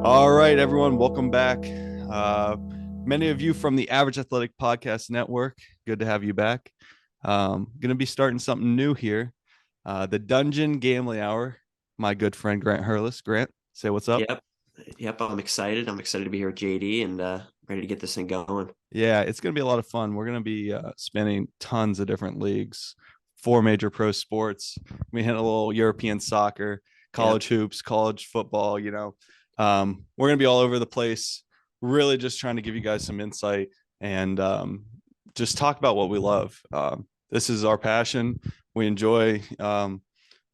All right, everyone, welcome back. Many of you from the Average Athletic Podcast Network, good to have you back. Going to be starting something new here. The Dungeon Gambling Hour. My good friend Grant Hurlis. Grant, say what's up. Yep. I'm excited. I'm excited to be here with JD and ready to get this thing going. Yeah, it's going to be a lot of fun. We're going to be spinning tons of different leagues, 4 major pro sports. We hit a little European soccer, college hoops, college football. We're going to be all over the place, really just trying to give you guys some insight and just talk about what we love. This is our passion. We enjoy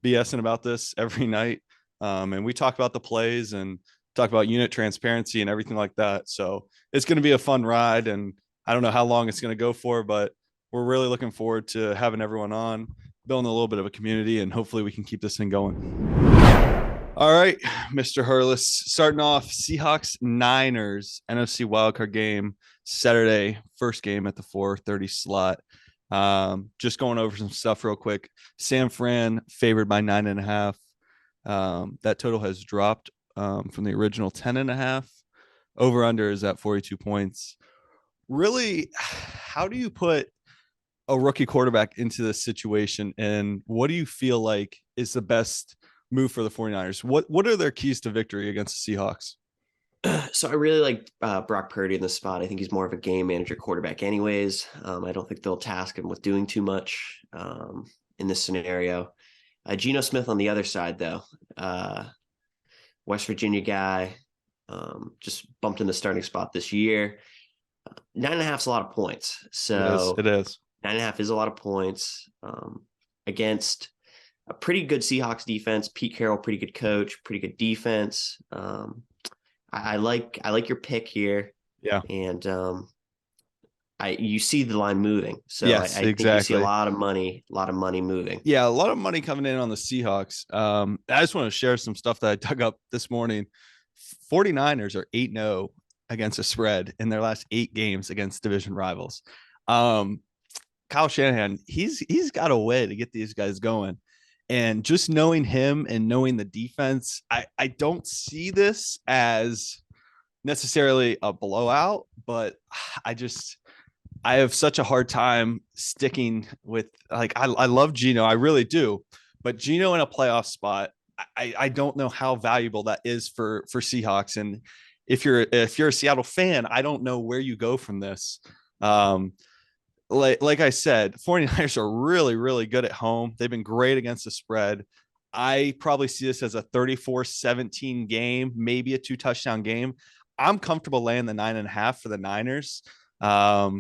BSing about this every night. And we talk about the plays and talk about unit transparency and everything like that. So it's going to be a fun ride. And I don't know how long it's going to go for, but we're really looking forward to having everyone on, building a little bit of a community, and hopefully we can keep this thing going. All right, Mr. Hurlis, starting off Seahawks Niners NFC wildcard game Saturday, first game at the 4:30 slot. Just going over some stuff real quick. San Fran favored by 9.5. That total has dropped from the original 10.5. Over under is at 42 points. Really, how do you put a rookie quarterback into this situation, and what do you feel like is the best move for the 49ers? What are their keys to victory against the Seahawks? So I really like Brock Purdy in this spot. I think he's more of a game manager quarterback anyways. I don't think they'll task him with doing too much in this scenario. Geno Smith on the other side, though. West Virginia guy, just bumped in the starting spot this year. 9.5 is a lot of points. So it is. 9.5 is a lot of points against a pretty good Seahawks defense. Pete Carroll, pretty good coach, pretty good defense. I like your pick here. Yeah. And you see the line moving. So yes, I think you see a lot of money moving. Yeah, a lot of money coming in on the Seahawks. I just want to share some stuff that I dug up this morning. 49ers are 8-0 against a spread in their last 8 games against division rivals. Kyle Shanahan, he's got a way to get these guys going. And just knowing him and knowing the defense, I don't see this as necessarily a blowout, but I have such a hard time sticking with, like, I love Geno, I really do, but Geno in a playoff spot, I don't know how valuable that is for Seahawks. And if you're a Seattle fan, I don't know where you go from this. Like I said, 49ers are really, really good at home. They've been great against the spread. I probably see this as a 34-17 game, maybe a 2-touchdown game. I'm comfortable laying the 9.5 for the Niners. I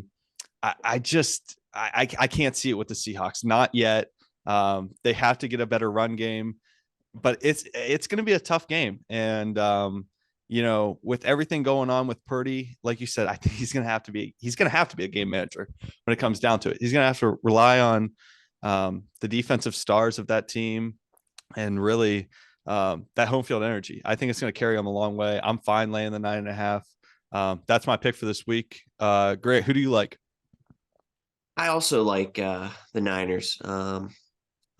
can't see it with the Seahawks. Not yet. They have to get a better run game, but it's going to be a tough game. And, with everything going on with Purdy, like you said, I think he's going to have to be a game manager when it comes down to it. He's going to have to rely on the defensive stars of that team and really that home field energy. I think it's going to carry them a long way. I'm fine laying the 9.5. That's my pick for this week. Great. Who do you like? I also like the Niners.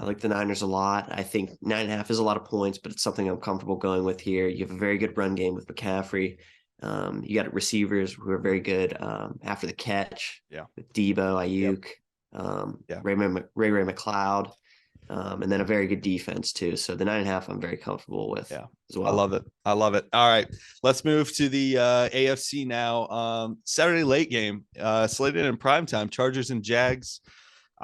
I like the Niners a lot. I think 9.5 is a lot of points, but it's something I'm comfortable going with here. You have a very good run game with McCaffrey. You got receivers who are very good after the catch. Yeah. With Debo, Ayuk, Ray McLeod, and then a very good defense too. So the 9.5 I'm very comfortable with as well. I love it. All right, let's move to the AFC now. Saturday late game, slated in primetime, Chargers and Jags.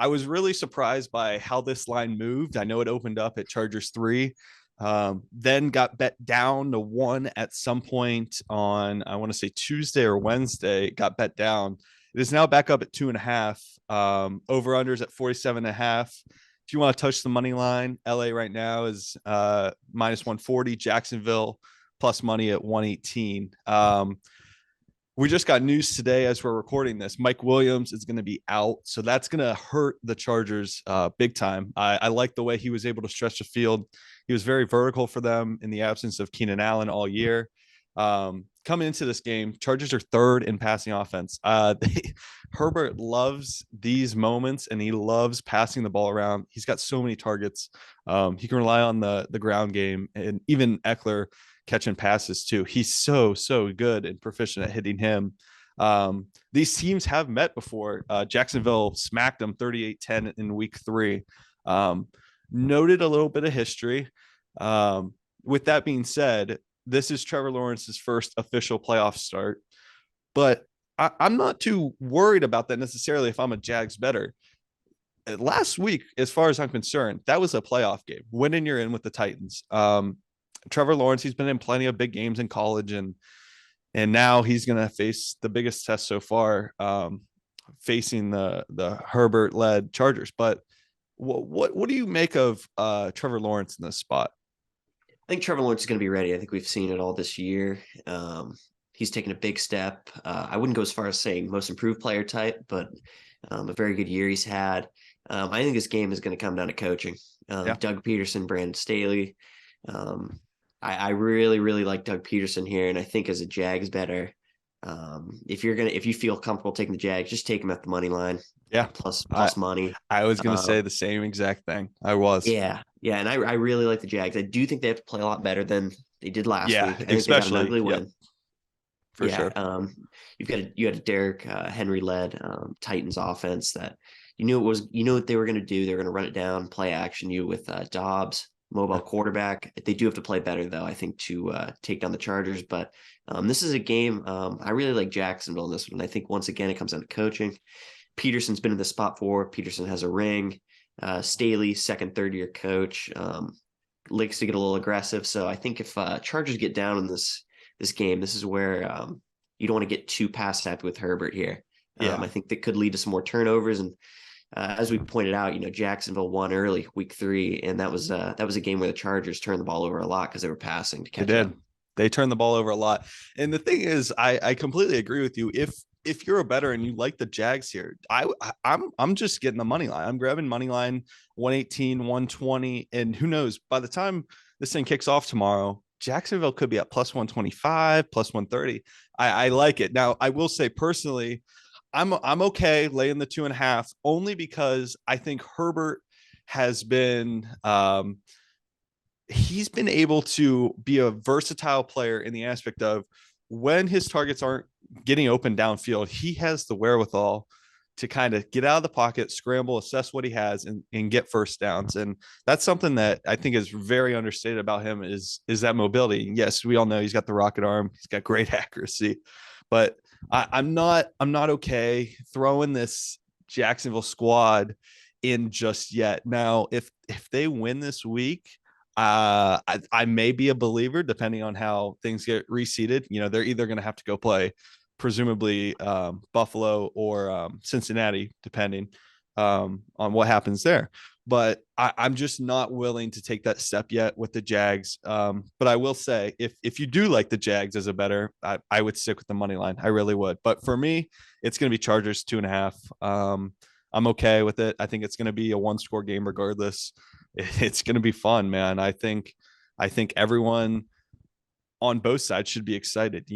I was really surprised by how this line moved. I know it opened up at Chargers 3, then got bet down to 1 at some point on, I want to say Tuesday or Wednesday, got bet down. It is now back up at 2.5. Over unders at 47.5. If you want to touch the money line, LA right now is minus 140, Jacksonville plus money at 118. We just got news today as we're recording this. Mike Williams is going to be out, so that's going to hurt the Chargers big time. I like the way he was able to stretch the field. He was very vertical for them in the absence of Keenan Allen all year. Coming into this game, Chargers are 3rd in passing offense. Herbert loves these moments, and he loves passing the ball around. He's got so many targets. He can rely on the ground game, and even Eckler catching passes too. He's so good and proficient at hitting him. These teams have met before. Jacksonville smacked them 38-10 in week 3. Noted a little bit of history. With that being said, this is Trevor Lawrence's first official playoff start, but I'm not too worried about that necessarily if I'm a Jags better. Last week, as far as I'm concerned, that was a playoff game. Win and you're in with the Titans. Trevor Lawrence, he's been in plenty of big games in college, and now he's going to face the biggest test so far, facing the Herbert-led Chargers. But what do you make of Trevor Lawrence in this spot? I think Trevor Lawrence is going to be ready. I think we've seen it all this year. He's taken a big step. I wouldn't go as far as saying most improved player type, but a very good year he's had. I think this game is going to come down to coaching. Doug Peterson, Brandon Staley. I really, really like Doug Peterson here, and I think as a Jags better, if you feel comfortable taking the Jags, just take them at the money line. Yeah, plus money. I was going to say the same exact thing. I was. Yeah, and I really like the Jags. I do think they have to play a lot better than they did last week. I think especially they got an ugly win. For sure. You had a Derrick Henry led Titans offense that you knew what they were going to do. They were going to run it down, play action you with Dobbs, mobile quarterback. They do have to play better though, I think, to take down the Chargers. But this is a game I really like Jacksonville in this one. I think once again it comes down to coaching. Peterson's been in the spot for. Peterson has a ring. Staley, second, third year coach, likes to get a little aggressive. So I think if Chargers get down in this game, this is where you don't want to get too pass happy with Herbert here. I think that could lead to some more turnovers. And as we pointed out, Jacksonville won early week 3, and that was a game where the Chargers turned the ball over a lot because they were passing to catch They did. up. They turned the ball over a lot. And the thing is, I completely agree with you. If you're a better and you like the Jags here, I'm just getting the money line. I'm grabbing money line 118, 120, and who knows, by the time this thing kicks off tomorrow, Jacksonville could be at plus 125, plus 130. I like it. Now, I will say personally, I'm okay laying the 2.5 only because I think Herbert has been he's been able to be a versatile player in the aspect of when his targets aren't getting open downfield, he has the wherewithal to kind of get out of the pocket, scramble, assess what he has, and get first downs. And that's something that I think is very understated about him is that mobility. Yes, we all know he's got the rocket arm. He's got great accuracy, but I'm not okay throwing this Jacksonville squad in just yet. Now, if they win this week, I may be a believer depending on how things get reseeded. They're either going to have to go play presumably Buffalo or Cincinnati, depending on what happens there. But I'm just not willing to take that step yet with the Jags. But I will say, if you do like the Jags as a better, I would stick with the money line. I really would. But for me, it's going to be Chargers 2.5. I'm okay with it. I think it's going to be a 1-score game regardless. It's going to be fun, man. I think everyone on both sides should be excited.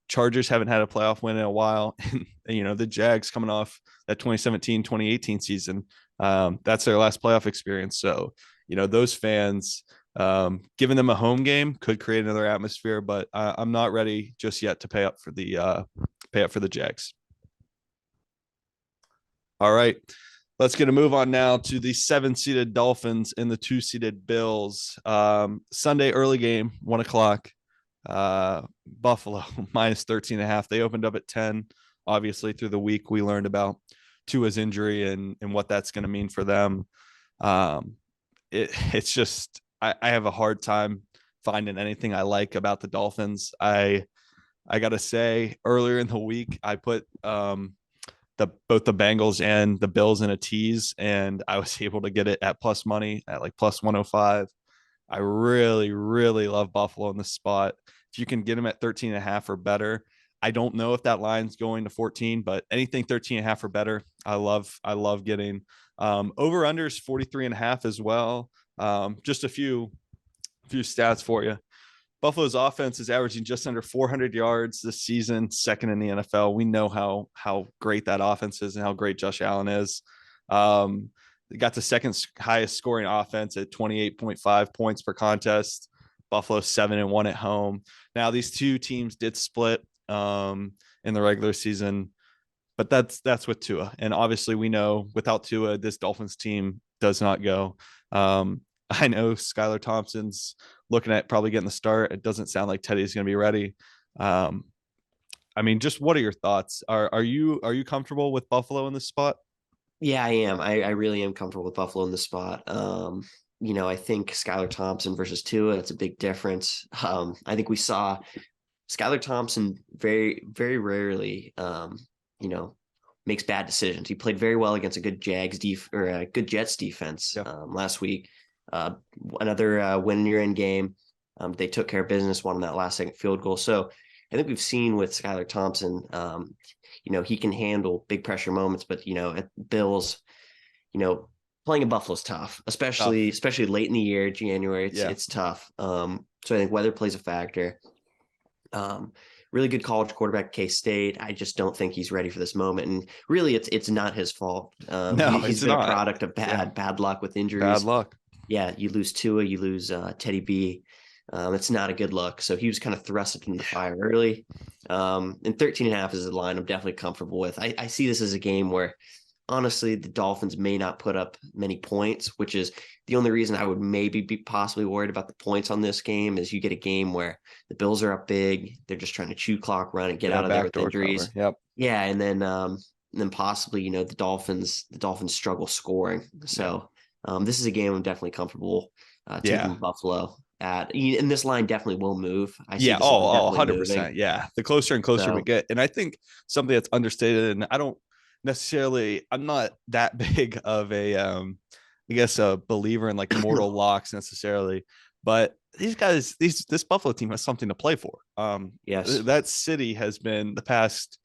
Chargers haven't had a playoff win in a while. And, the Jags coming off that 2017, 2018 season. That's their last playoff experience. So, those fans, giving them a home game could create another atmosphere, but I'm not ready just yet to pay up for the Jags. All right. Let's get a move on now to the 7-seeded Dolphins and the 2-seeded Bills. Sunday early game, 1:00. Buffalo minus 13.5. They opened up at 10. Obviously, through the week, we learned about Tua's injury and what that's going to mean for them. It's just I have a hard time finding anything I like about the Dolphins. I gotta say, earlier in the week, I put both the Bengals and the Bills in a tease, and I was able to get it at plus money at like plus 105. I really, really love Buffalo in this spot. If you can get them at 13.5 or better, I don't know if that line's going to 14, but anything 13.5 or better, I love getting. Over unders 43.5 as well. Just a few stats for you. Buffalo's offense is averaging just under 400 yards this season, second in the NFL. We know how great that offense is and how great Josh Allen is. They got the second highest scoring offense at 28.5 points per contest. Buffalo 7-1 at home. Now these two teams did split in the regular season, but that's with Tua. And obviously we know without Tua, this Dolphins team does not go. I know Skylar Thompson's looking at probably getting the start. It doesn't sound like Teddy's going to be ready. I mean, just what are your thoughts? Are you comfortable with Buffalo in this spot? Yeah, I am. I really am comfortable with Buffalo in the spot. I think Skylar Thompson versus Tua, that's a big difference. I think we saw Skylar Thompson very, very rarely, you know, makes bad decisions. He played very well against a good or a good Jets defense Yeah. last week. Another win your end game. They took care of business, won on that last second field goal. So I think we've seen with Skylar Thompson, he can handle big pressure moments, but at Bills, playing in Buffalo's tough, Tough. especially late in the year, January. It's Yeah. it's tough. So I think weather plays a factor. Really good college quarterback, K-State. I just don't think he's ready for this moment, and really, it's not his fault. No, He's it's been a not. product of Yeah. bad luck with Bad injuries. luck. Yeah, you lose Tua, you lose Teddy B. It's not a good look. So he was kind of thrusted into the fire early. And 13.5 is a line I'm definitely comfortable with. I see this as a game where honestly the Dolphins may not put up many points, which is the only reason I would maybe be possibly worried about the points on this game. Is you get a game where the Bills are up big, they're just trying to chew clock, run and get Yeah, out of there with backdoor injuries. cover. Yep. Yeah, and then possibly the Dolphins struggle scoring. So this is a game I'm definitely comfortable Yeah. taking Buffalo at, and this line definitely will move. I see Yeah. this line definitely 100%. moving. Yeah. The closer and closer we So get. And I think something that's understated, and I'm not that big of I guess a believer in like mortal locks necessarily, but this Buffalo team has something to play for. yes, That city has been the past,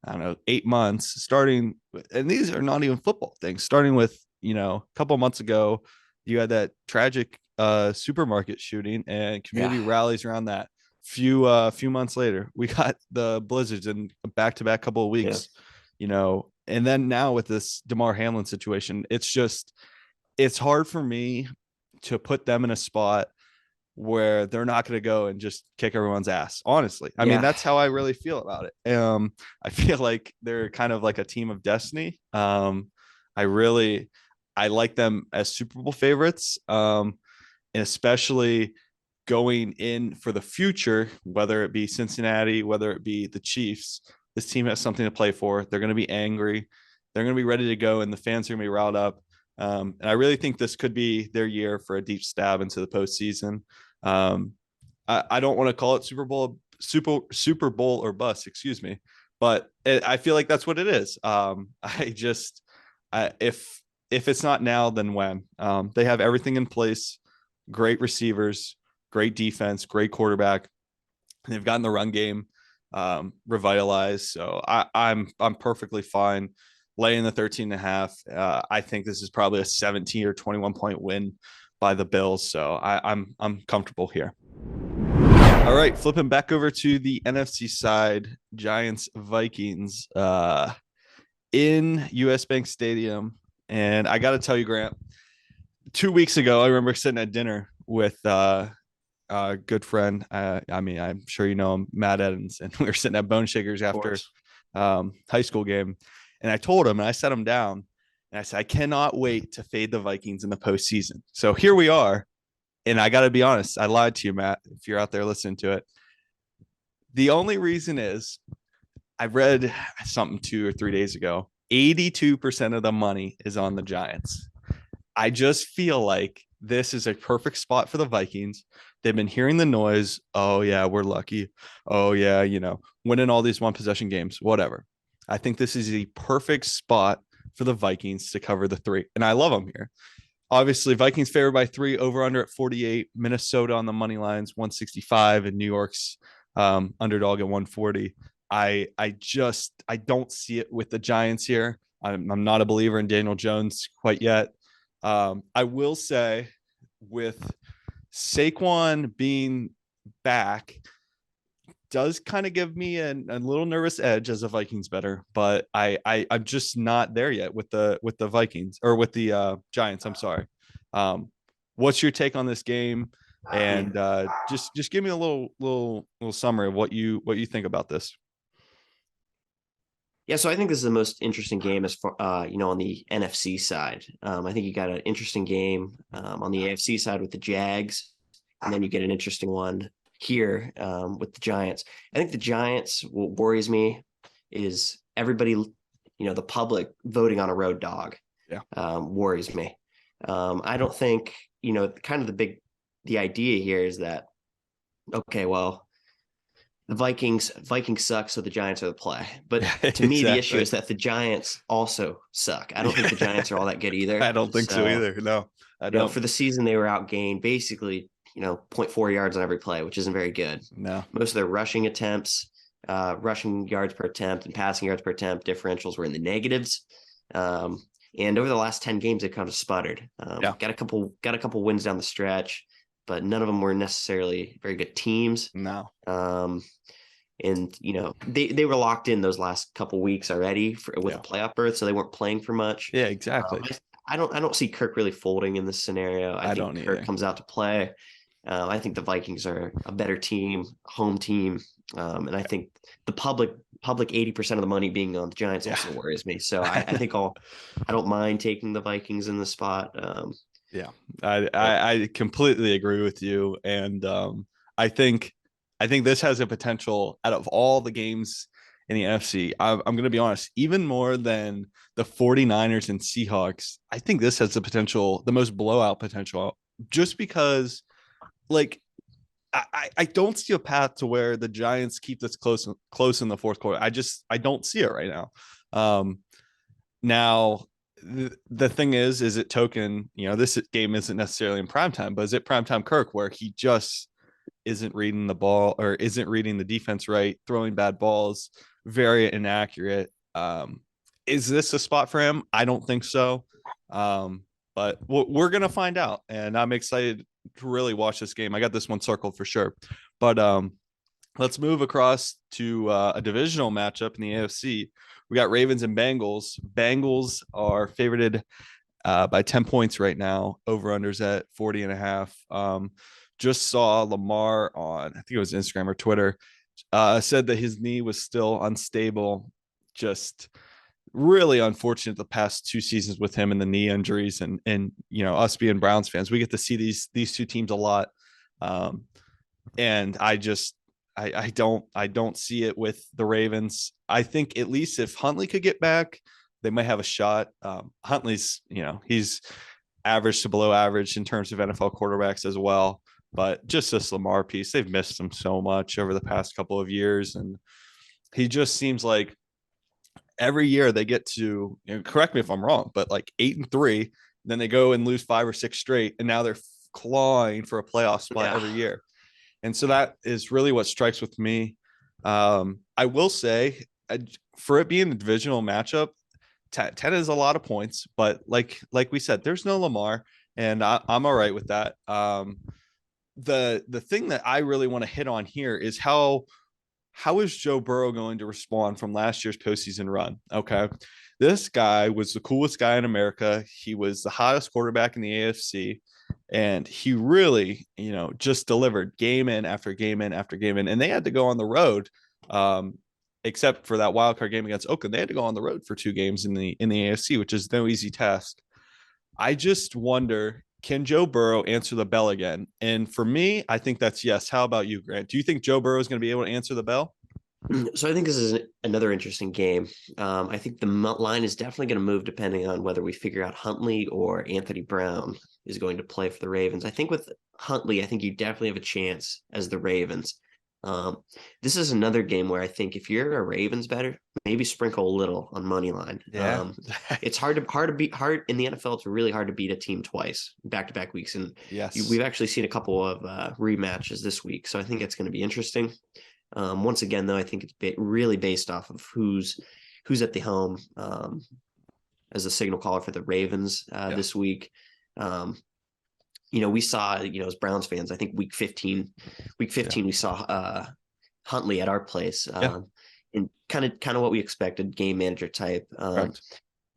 I don't know, 8 months starting, and these are not even football things. Starting with, a couple months ago, you had that tragic supermarket shooting, and yeah, community rallies around that. Few months later, we got the blizzards in a back-to-back couple of yeah, weeks, and then now with this Damar Hamlin situation, it's hard for me to put them in a spot where they're not going to go and just kick everyone's ass. Honestly, I mean, yeah, that's how I really feel about it. I feel like they're kind of like a team of destiny. I really, I like them as Super Bowl favorites, and especially going in for the future, whether it be Cincinnati, whether it be the Chiefs. This team has something to play for. They're going to be angry. They're going to be ready to go, and the fans are going to be riled up. And I really think this could be their year for a deep stab into the postseason. I don't want to call it Super Bowl or bust, excuse me, but I feel like that's what it is. If it's not now, then when? They have everything in place: great receivers, great defense, great quarterback. They've gotten the run game revitalized, so I'm perfectly fine laying the 13.5. I think this is probably a 17 or 21 point win by the Bills, so I'm comfortable here. All right, flipping back over to the NFC side, Giants Vikings in US Bank Stadium. And I got to tell you, Grant, 2 weeks ago, I remember sitting at dinner with a good friend. I mean, I'm sure you know him, Matt Edens, and we were sitting at Bone Shakers after high school game. And I told him, and I set him down, and I said, I cannot wait to fade the Vikings in the postseason. So here we are. And I got to be honest, I lied to you, Matt, if you're out there listening to it. The only reason is I read something 2 or 3 days ago. 82% of the money is on the Giants. I just feel like this is a perfect spot for the Vikings. They've been hearing the noise. Oh, yeah, we're lucky. Oh, yeah, winning all these one possession games, whatever. I think this is the perfect spot for the Vikings to cover the 3. And I love them here. Obviously, Vikings favored by 3, over under at 48. Minnesota on the money lines, 165, and New York's underdog at 140. I don't see it with the Giants here. I'm not a believer in Daniel Jones quite yet. I will say, with Saquon being back, does kind of give me a little nervous edge as a Vikings better, but I'm just not there yet with the Vikings, or with the Giants. I'm sorry. What's your take on this game? And just give me a little summary of what you think about this. Yeah, so I think this is the most interesting game as far on the NFC side. I think you got an interesting game on the AFC side with the Jags, and then you get an interesting one here with the Giants. I think the Giants, what worries me is everybody, the public voting on a road dog. Yeah. Worries me. I don't think, kind of the idea here is that, okay, well, the Vikings suck, so the Giants are the play. But to me, the issue is that the Giants also suck. I don't think the Giants are all that good either. I don't think so either. No, I don't. For the season, they were outgained basically, 0.4 yards on every play, which isn't very good. No. Most of their rushing attempts, rushing yards per attempt and passing yards per attempt differentials were in the negatives. And over the last 10 games, they kind of sputtered. Got a couple wins down the stretch, but none of them were necessarily very good teams. No. And they were locked in those last couple weeks already with a playoff berth, so they weren't playing for much. Yeah, exactly. I don't see Kirk really folding in this scenario. I think Kirk comes out to play. I think the Vikings are a better team, home team, and I think the public 80% of the money being on the Giants also worries me. So I think I don't mind taking the Vikings in the spot. I completely agree with you, and I think this has a potential out of all the games in the NFC. I'm going to be honest, even more than the 49ers and Seahawks. I think this has the most blowout potential, just because, like, I don't see a path to where the Giants keep this close in the fourth quarter. I don't see it right now. Now, the thing is it token, this game isn't necessarily in primetime, but is it primetime Kirk, where he just isn't reading the ball or isn't reading the defense right, throwing bad balls, very inaccurate. Is this a spot for him? I don't think so. But we're going to find out. And I'm excited to really watch this game. I got this one circled for sure. But let's move across to a divisional matchup in the AFC. We got Ravens and Bengals. Bengals are favorited by 10 points right now. Over-unders at 40.5. Just saw Lamar on, I think it was Instagram or Twitter, said that his knee was still unstable. Just really unfortunate the past 2 seasons with him and the knee injuries, and us being Browns fans, we get to see these two teams a lot. And I don't see it with the Ravens. I think at least if Huntley could get back, they might have a shot. Huntley's, he's average to below average in terms of NFL quarterbacks as well. But just this Lamar piece, they've missed him so much over the past couple of years. And he just seems like every year they get to, correct me if I'm wrong, but like 8-3, then they go and lose 5 or 6 straight. And now they're clawing for a playoff spot every year. And so that is really what strikes with me. I will say, for it being a divisional matchup, 10 is a lot of points, but like we said, there's no Lamar, and I'm all right with that. The thing that I really want to hit on here is how is Joe Burrow going to respond from last year's postseason run? Okay. This guy was the coolest guy in America. He was the hottest quarterback in the AFC. And he really, just delivered game in after game in after game in. And they had to go on the road, except for that wildcard game against Oakland. They had to go on the road for 2 games in the AFC, which is no easy task. I just wonder, can Joe Burrow answer the bell again? And for me, I think that's yes. How about you, Grant? Do you think Joe Burrow is going to be able to answer the bell? So I think this is another interesting game. I think the line is definitely going to move depending on whether we figure out Huntley or Anthony Brown is going to play for the Ravens. I think with Huntley, I think you definitely have a chance as the Ravens. This is another game where I think if you're a Ravens better, maybe sprinkle a little on money line. Yeah. It's hard in the NFL. It's really hard to beat a team twice back-to-back weeks. And we've actually seen a couple of rematches this week. So I think it's going to be interesting. Once again, though, I think it's really based off of who's at the home as a signal caller for the Ravens this week. We saw, as Browns fans, I think week 15, we saw Huntley at our place and kind of what we expected, game manager type.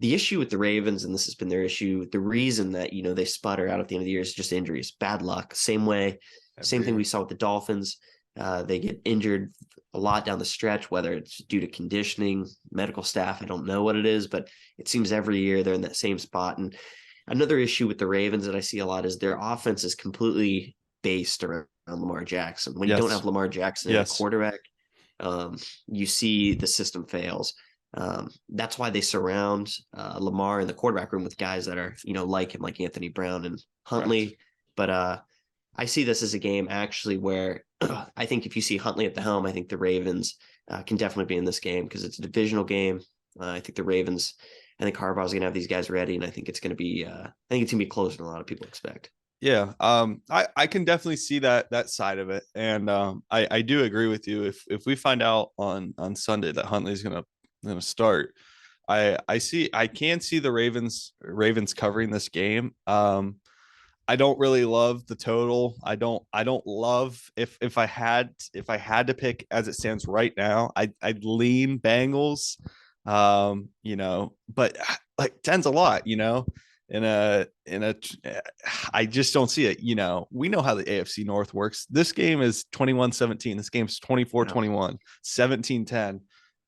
The issue with the Ravens, and this has been their issue, the reason that, they sputter out at the end of the year is just injuries, bad luck. Same thing we saw with the Dolphins. They get injured a lot down the stretch, whether it's due to conditioning, medical staff. I don't know what it is, but it seems every year they're in that same spot. And another issue with the Ravens that I see a lot is their offense is completely based around Lamar Jackson. When you don't have Lamar Jackson as a quarterback, you see the system fails. That's why they surround Lamar in the quarterback room with guys that are, like him, like Anthony Brown and Huntley. Right. But I see this as a game actually where I think if you see Huntley at the helm, I think the Ravens can definitely be in this game because it's a divisional game. I think the Ravens, I think Harbaugh's going to have these guys ready, and I think it's going to be, closer than a lot of people expect. Yeah, I can definitely see that side of it, and I do agree with you. If we find out on Sunday that Huntley's gonna start, I can see the Ravens covering this game. I don't really love the total. I don't love if I had to pick as it stands right now, I'd lean Bengals. But like 10's a lot, I just don't see it. We know how the AFC North works. This game is 21-17. This game's 24-21, 17-10.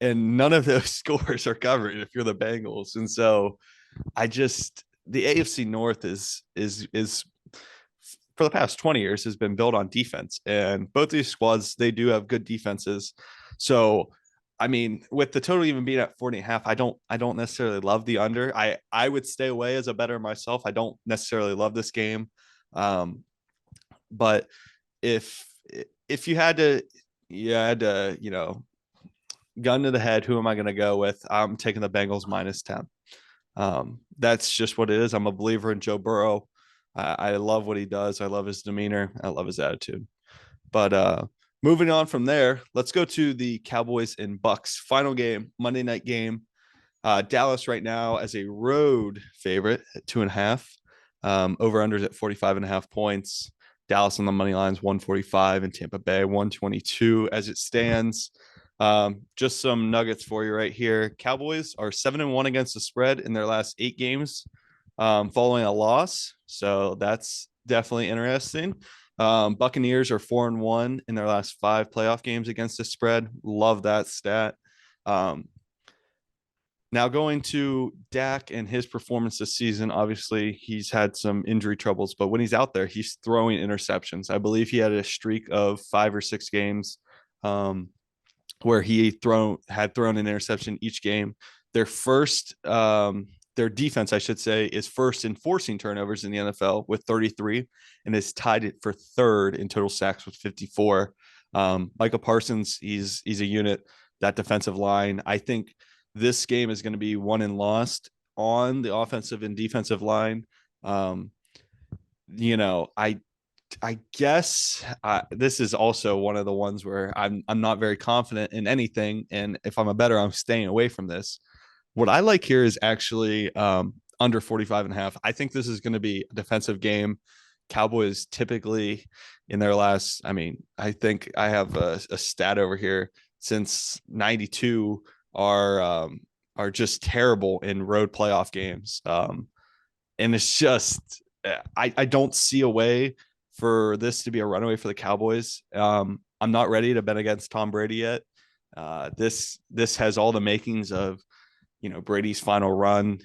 And none of those scores are covered if you're the Bengals. And so the AFC North is for the past 20 years has been built on defense, and both these squads, they do have good defenses. So, I mean, with the total even being at 40.5, I don't necessarily love the under. I would stay away as a bettor myself. I don't necessarily love this game. But if you had to, gun to the head, who am I going to go with? I'm taking the Bengals -10. That's just what it is. I'm a believer in Joe Burrow. I love what he does. I love his demeanor. I love his attitude. But moving on from there, let's go to the Cowboys and Bucks final game, Monday night game. Dallas right now as a road favorite at 2.5. Over unders at 45.5 points. Dallas on the money lines 145 and Tampa Bay 122 as it stands. Just some nuggets for you right here. Cowboys are 7-1 against the spread in their last 8 games, following a loss. So that's definitely interesting. Buccaneers are 4-1 in their last 5 playoff games against the spread. Love that stat. Now going to Dak and his performance this season, obviously he's had some injury troubles, but when he's out there, he's throwing interceptions. I believe he had a streak of 5 or 6 games where he had thrown an interception each game. Their defense, I should say, is first in forcing turnovers in the NFL with 33 and is tied it for 3rd in total sacks with 54. Michael Parsons, he's a unit. That defensive line, I think this game is going to be won and lost on the offensive and defensive line. I guess this is also one of the ones where I'm not very confident in anything, and if I'm a bettor, I'm staying away from this. What I like here is actually under 45.5. I think this is going to be a defensive game. Cowboys typically in their last, I think I have a stat over here since 92 are just terrible in road playoff games. And it's just, I don't see a way for this to be a runaway for the Cowboys. I'm not ready to bet against Tom Brady yet. This has all the makings of, Brady's final run.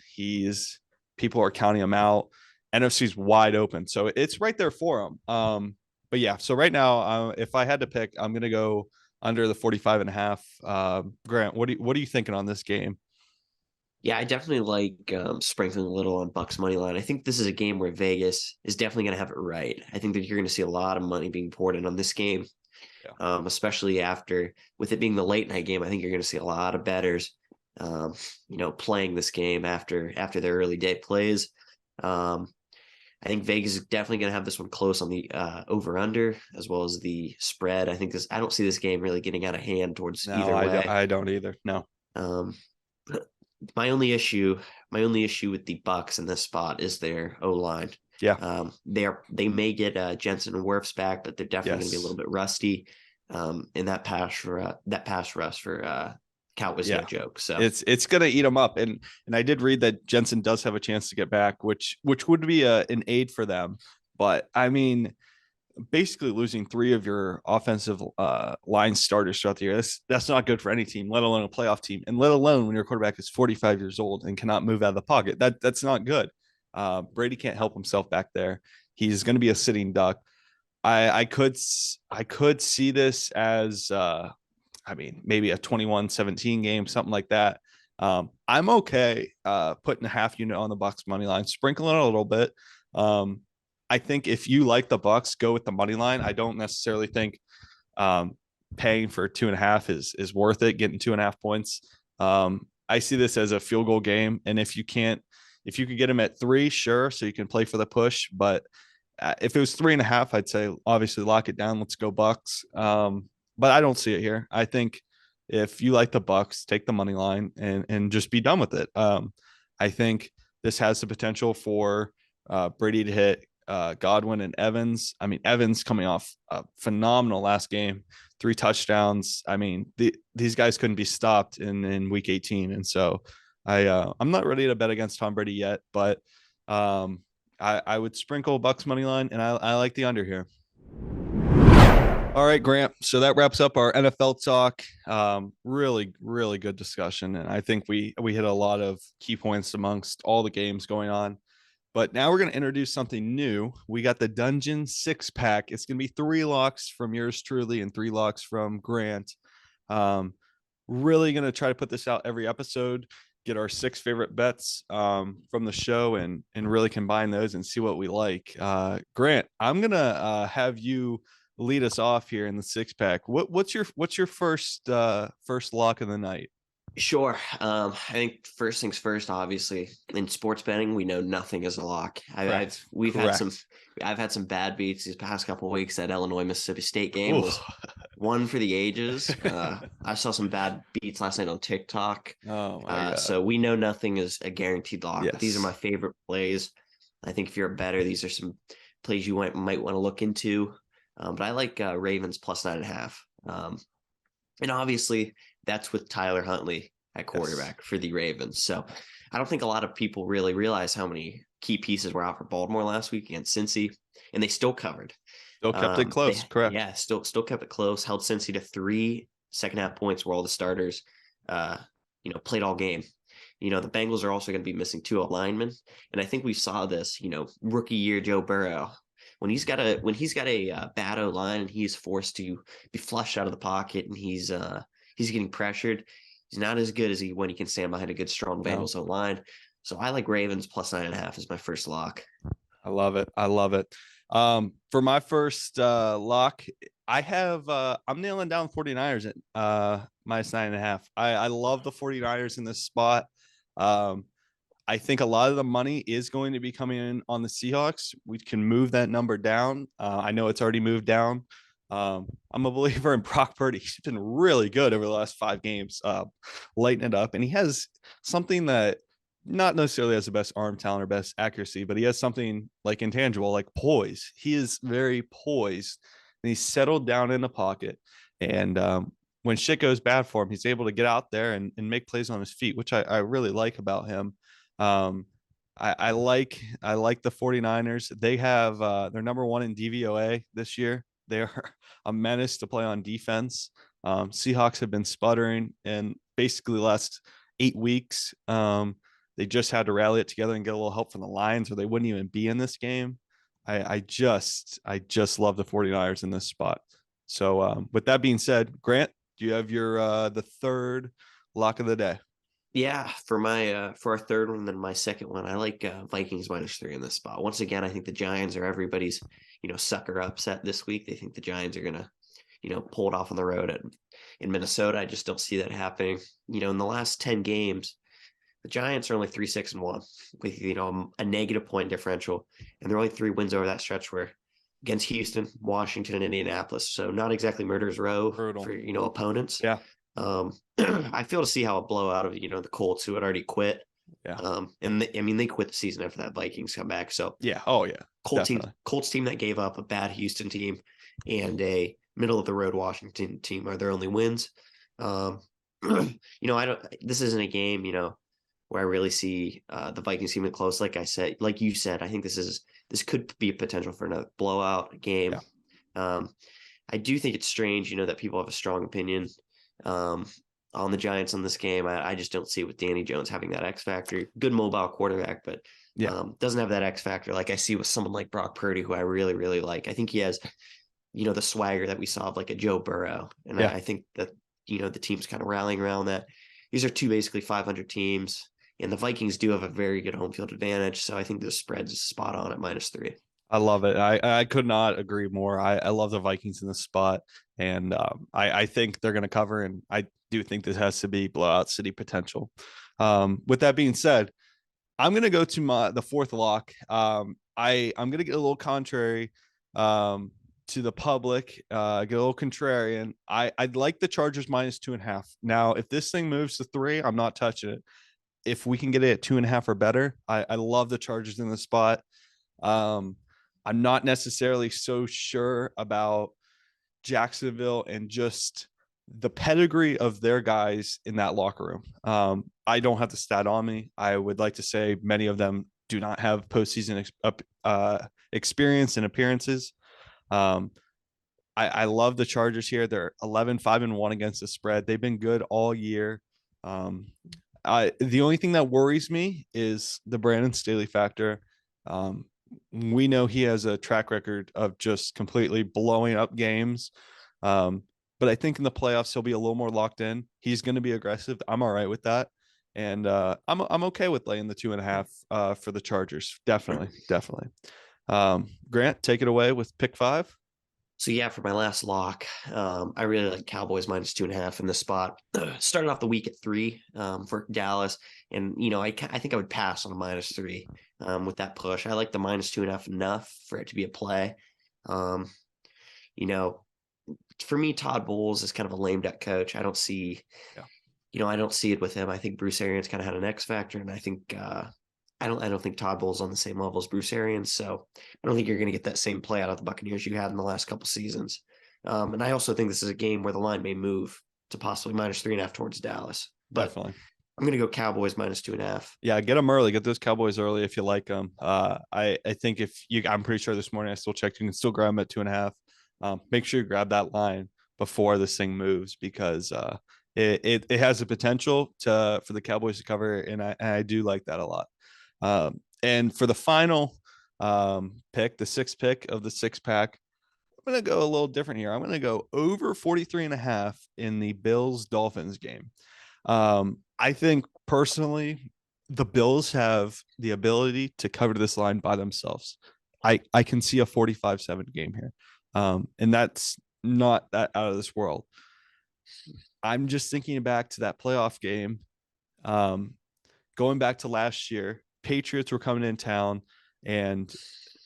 People are counting him out. NFC's wide open. So it's right there for him. But yeah, so right now, if I had to pick, I'm going to go under the 45.5. Grant, what are you thinking on this game? Yeah, I definitely like sprinkling a little on Bucks money line. I think this is a game where Vegas is definitely going to have it right. I think that you're going to see a lot of money being poured in on this game, especially with it being the late night game. I think you're going to see a lot of bettors, playing this game after their early day plays. I think Vegas is definitely going to have this one close on the over under as well as the spread. I don't see this game really getting out of hand towards either way. I don't either. No. My only issue with the Bucks in this spot is their O-line. Yeah. They may get Jensen and Wirfs back, but they're definitely going to be a little bit rusty in that pass rush for Count was no Yeah. joke. So It's gonna eat them up, and I did read that Jensen does have a chance to get back, which would be an aid for them. But I mean, basically losing three of your offensive line starters throughout the year, that's not good for any team, let alone a playoff team, and let alone when your quarterback is 45 years old and cannot move out of the pocket. That's not good. Brady can't help himself back there. He's going to be a sitting duck. I could see this as I mean, maybe a 21-17 game, something like that. I'm okay putting a half unit on the Bucks money line, sprinkling it a little bit. I think if you like the Bucks, go with the money line. I don't necessarily think paying for 2.5 is worth it. Getting 2.5 points. I see this as a field goal game, and if you could get them at 3, sure, so you can play for the push. But if it was 3.5, I'd say obviously lock it down. Let's go Bucks. But I don't see it here. I think if you like the Bucks, take the money line and just be done with it. I think this has the potential for Brady to hit Godwin and Evans. I mean, Evans coming off a phenomenal last game, 3 touchdowns. I mean, these guys couldn't be stopped in week 18. And so I'm not ready to bet against Tom Brady yet, but I would sprinkle Bucks money line, and I like the under here. All right, Grant. So that wraps up our NFL talk. Really, really good discussion, and I think we hit a lot of key points amongst all the games going on. But now we're going to introduce something new. We got the Dungeon 6-pack. It's going to be 3 locks from yours truly and 3 locks from Grant. Really going to try to put this out every episode, get our 6 favorite bets from the show, and really combine those and see what we like. Grant, I'm going to have you lead us off here in the 6-pack. What's your first lock of the night? sure. I think first things first, obviously in sports betting, we know nothing is a lock. I've had some bad beats these past couple of weeks. That Illinois Mississippi State game was one for the ages. I saw some bad beats last night on TikTok. Oh my God. So we know nothing is a guaranteed lock. Yes. But these are my favorite plays. I think if you're a bettor, these are some plays you might want to look into. But I like Ravens plus 9.5. And obviously that's with Tyler Huntley at quarterback for the Ravens. So I don't think a lot of people really realize how many key pieces were out for Baltimore last week against Cincy, and they still covered. Still kept it close, correct? Yeah, still kept it close. Held Cincy to 3 second-half points where all the starters, played all game. The Bengals are also going to be missing 2 linemen, and I think we saw this. Rookie year Joe Burrow, when he's got a bad O line and he's forced to be flushed out of the pocket and he's getting pressured, he's not as good as when he can stand behind a good strong Bengals O line. So I like Ravens plus 9.5 as my first lock. I love it. For my first lock, I'm nailing down 49ers at minus 9.5. I love the 49ers in this spot. I think a lot of the money is going to be coming in on the Seahawks. We can move that number down. I know it's already moved down. I'm a believer in Brock Purdy. He's been really good over the last 5 games, lighting it up. And he has something that not necessarily has the best arm talent or best accuracy, but he has something like intangible, like poise. He is very poised, and he's settled down in the pocket. And when shit goes bad for him, he's able to get out there and make plays on his feet, which I really like about him. I like the 49ers. They have they're number 1 in DVOA this year. They are a menace to play on defense. Seahawks have been sputtering in basically the last 8 weeks. They just had to rally it together and get a little help from the Lions, or they wouldn't even be in this game. I just love the 49ers in this spot. So with that being said, Grant, do you have your the third lock of the day? Yeah, for our third one, then my second one, I like Vikings minus 3 in this spot. Once again, I think the Giants are everybody's sucker upset this week. They think the Giants are gonna pull it off on the road in Minnesota. I just don't see that happening. In the last 10 games, the Giants are only 3-6-1 with a negative point differential, and they're only 3 wins over that stretch where against Houston, Washington, and Indianapolis. So not exactly murder's row for opponents. Yeah. I feel to see how a blowout of the Colts, who had already quit. Yeah. They quit the season after that Vikings come back. So yeah. Oh yeah. Colts team that gave up a bad Houston team and a middle of the road Washington team are their only wins. I don't. This isn't a game, where I really see the Vikings keeping it close. Like you said, I think this could be a potential for another blowout game. Yeah. Um, I do think it's strange, that people have a strong opinion um, on the Giants on this game. I just don't see it with Danny Jones having that X factor. Good mobile quarterback, but Yeah. doesn't have that X factor like I see with someone like Brock Purdy, who I really, really like. I think he has, the swagger that we saw of like a Joe Burrow. And Yeah. I think that, the team's kind of rallying around that. These are two basically 500 teams, and the Vikings do have a very good home field advantage. So I think the spread's spot on at -3. I love it. I could not agree more. I love the Vikings in this spot, and I think they're going to cover. And I do think this has to be blowout city potential. With that being said, I'm going to go to the fourth lock. I'm going to get a little contrary to the public, get a little contrarian. I'd like the Chargers -2.5. Now, if this thing moves to 3, I'm not touching it. If we can get it at 2.5 or better, I love the Chargers in the spot. Um, I'm not necessarily so sure about Jacksonville and just the pedigree of their guys in that locker room. I don't have the stat on me. I would like to say many of them do not have postseason experience and appearances. Um, I love the Chargers here. They're 11-5-1 against the spread. They've been good all year. Um, the only thing that worries me is the Brandon Staley factor. We know he has a track record of just completely blowing up games. But I think in the playoffs he'll be a little more locked in. He's going to be aggressive. I'm all right with that, and I'm okay with laying the 2.5 for the Chargers. Definitely, definitely. Grant, take it away with pick 5. So yeah, for my last lock, I really like Cowboys -2.5 in the spot. Started off the week at 3 for Dallas, and I think I would pass on a -3 with that push. I like the -2.5 enough for it to be a play. Um, you know, for me, Todd Bowles is kind of a lame duck coach. I don't see, Yeah. I don't see it with him. I think Bruce Arians kind of had an X factor, and I think I don't think Todd Bowles on the same level as Bruce Arians. So I don't think you're going to get that same play out of the Buccaneers you had in the last couple seasons. And I also think this is a game where the line may move to possibly -3.5 towards Dallas. But Definitely. I'm going to go Cowboys -2.5. Yeah, get them early. Get those Cowboys early if you like them. I think I'm pretty sure this morning I still checked. You can still grab them at 2.5. Make sure you grab that line before this thing moves because it has the potential for the Cowboys to cover, and I do like that a lot. And for the final pick, the 6th pick of the 6-pack, I'm going to go a little different here. I'm going to go over 43.5 in the Bills Dolphins game. I think personally, the Bills have the ability to cover this line by themselves. I can see a 45-7 game here. And that's not that out of this world. I'm just thinking back to that playoff game. Going back to last year, Patriots were coming in town and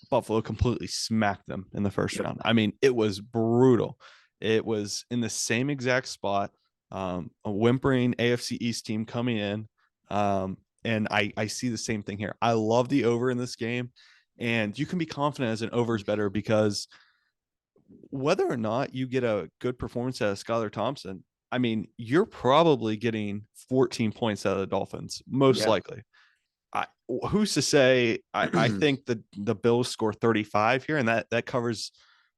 Buffalo completely smacked them in the first round. I mean, it was brutal. It was in the same exact spot. A whimpering AFC East team coming in. And I see the same thing here. I love the over in this game. And you can be confident as an over is better because whether or not you get a good performance out of Skylar Thompson, I mean, you're probably getting 14 points out of the Dolphins, most likely. Who's to say? I think the Bills score 35 here, and that covers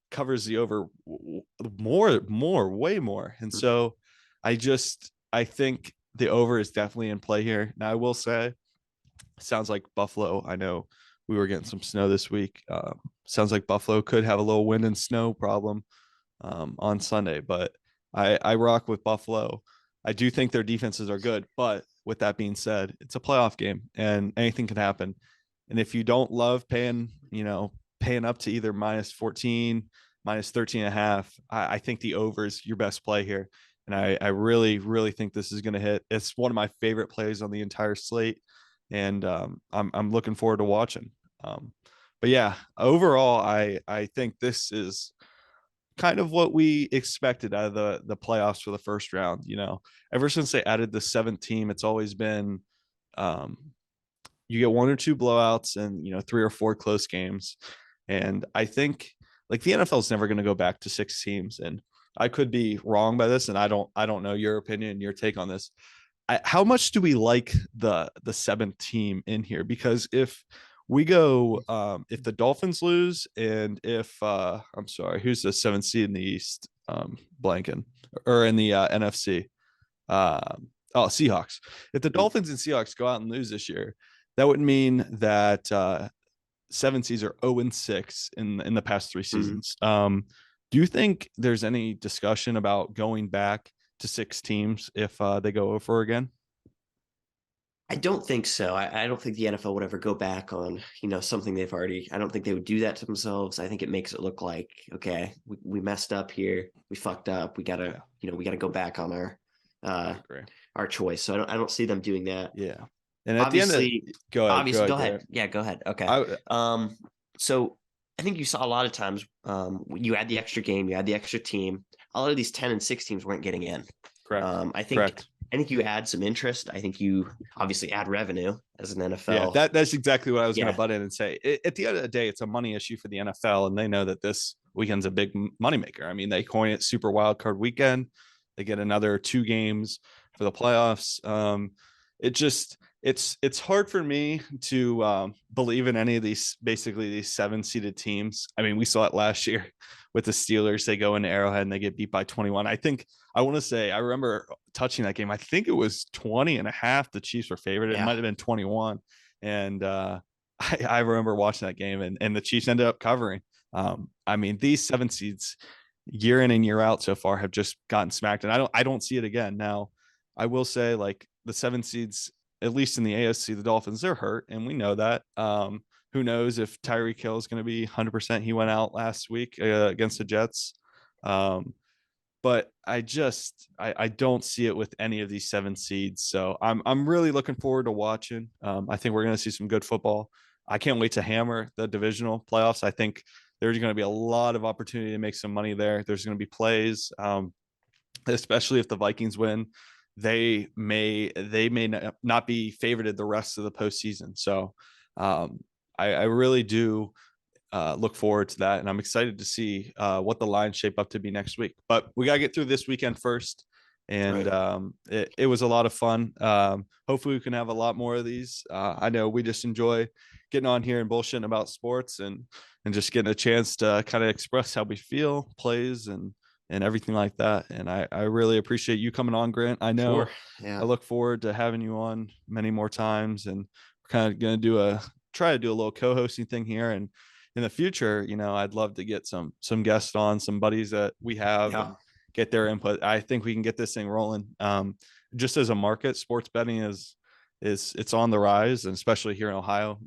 the over way more. And so I think the over is definitely in play here. Now I will say, sounds like Buffalo. I know we were getting some snow this week. Sounds like Buffalo could have a little wind and snow problem on Sunday, but I rock with Buffalo. I do think their defenses are good, but with that being said, it's a playoff game and anything can happen. And if you don't love paying up to either -14, -13.5, I think the over is your best play here. And I really, really think this is going to hit. It's one of my favorite plays on the entire slate. And I'm looking forward to watching. But yeah, overall, I think this is kind of what we expected out of the playoffs for the first round. Ever since they added the 7th team, it's always been you get 1 or 2 blowouts and 3 or 4 close games. And I think like the NFL is never going to go back to 6 teams. And I could be wrong by this, and I don't know your opinion, your take on this. How much do we like the seventh team in here? Because if we go, if the Dolphins lose, and if I'm sorry, who's the seventh seed in the East? Blanking, or in the NFC. Seahawks. If the Dolphins and Seahawks go out and lose this year, that would mean that seven seeds are 0-6 in the past three seasons. Do you think there's any discussion about going back to six teams if they go over again? I don't think so. I don't think the NFL would ever go back on, something they've already. I don't think they would do that to themselves. I think it makes it look like, okay, we messed up here, we fucked up, we gotta, we gotta go back on our choice. So I don't see them doing that. Yeah. And at Obviously, the end, go ahead. Ahead. Yeah, go ahead. Okay. So I think you saw a lot of times, you add the extra game, you add the extra team. A lot of these 10 and 6 teams weren't getting in. Correct. I think you add some interest. I think you obviously add revenue as an NFL. Yeah, that's exactly what I was going to butt in and say. At the end of the day, it's a money issue for the NFL, and they know that this weekend's a big moneymaker. I mean, they coin it Super Wildcard Weekend. They get another 2 games for the playoffs. It's hard for me to believe in any of these 7-seeded teams. I mean, we saw it last year with the Steelers. They go into Arrowhead and they get beat by 21. I remember touching that game. I think it was 20.5. The Chiefs were favored. It might have been 21. And I remember watching that game, and the Chiefs ended up covering. I mean, these 7 seeds year in and year out so far have just gotten smacked. And I don't see it again. Now, I will say, like, the 7 seeds, at least in the AFC, the Dolphins, they're hurt, and we know that. Who knows if Tyreek Hill is going to be 100%? He went out last week against the Jets. But I don't see it with any of these 7 seeds. So I'm really looking forward to watching. I think we're going to see some good football. I can't wait to hammer the divisional playoffs. I think there's going to be a lot of opportunity to make some money there. There's going to be plays, especially if the Vikings win. They may not be favorited the rest of the postseason. So I really do look forward to that, and I'm excited to see what the lines shape up to be next week. But we got to get through this weekend first, and it was a lot of fun. Hopefully we can have a lot more of these. I know we just enjoy getting on here and bullshitting about sports and just getting a chance to kind of express how we feel, plays, and everything like that. And I really appreciate you coming on, Grant. I know. I look forward to having you on many more times, and we're kind of going to try to do a little co-hosting thing here. And in the future, I'd love to get some guests on, some buddies that we have, and get their input. I think we can get this thing rolling. Just as a market, sports betting is it's on the rise, and especially here in Ohio.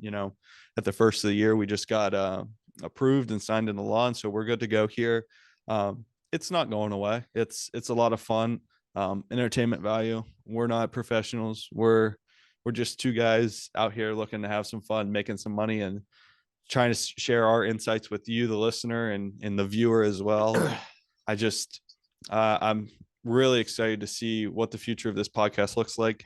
At the first of the year, we just got approved and signed into law, and so we're good to go here. It's not going away. It's a lot of fun, entertainment value. We're not professionals. We're just 2 guys out here looking to have some fun, making some money, and trying to share our insights with you, the listener, and the viewer as well. I'm really excited to see what the future of this podcast looks like.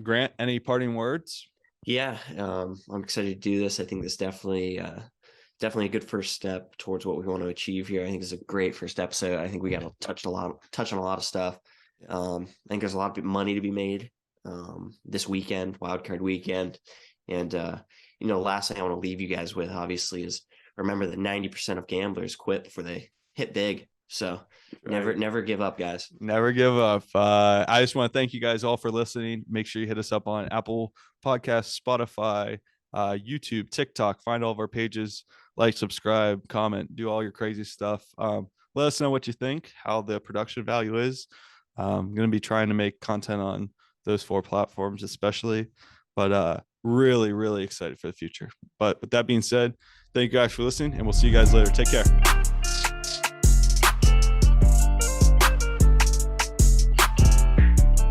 Grant, any parting words? Yeah, I'm excited to do this. I think this definitely a good first step towards what we want to achieve here. I think it's a great first episode. I think we got to touch on a lot of stuff. I think there's a lot of money to be made this weekend, Wildcard Weekend. And last thing I want to leave you guys with, obviously, is remember that 90% of gamblers quit before they hit big. So never give up, guys. Never give up. I just want to thank you guys all for listening. Make sure you hit us up on Apple Podcasts, Spotify, YouTube, TikTok. Find all of our pages, like, subscribe, comment, do all your crazy stuff. Let us know what you think, how the production value is. I'm going to be trying to make content on those 4 platforms, especially, but really, really excited for the future. But with that being said, thank you guys for listening, and we'll see you guys later. Take care.